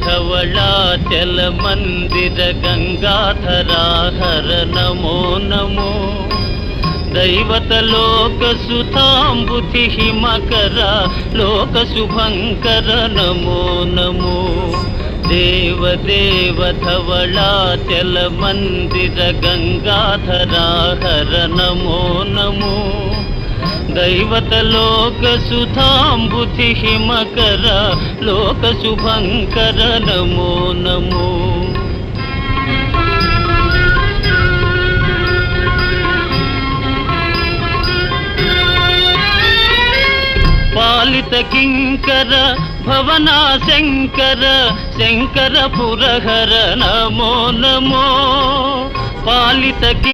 देवदेवधवलाचल मंदिर गंगाधरा हर नमो नमो दैवत लोक सुतांबुधि हिमकर लोक शुभंकर नमो नमो देवदेवधवलाचल मंदिर गंगाधरा हर नमो नमो दैवत लोक सुधांबुधि हिमकर लोक शुभंकर नमो नमो पालित किंकर भवना शंकर शंकर पुरहर नमो नमो पालित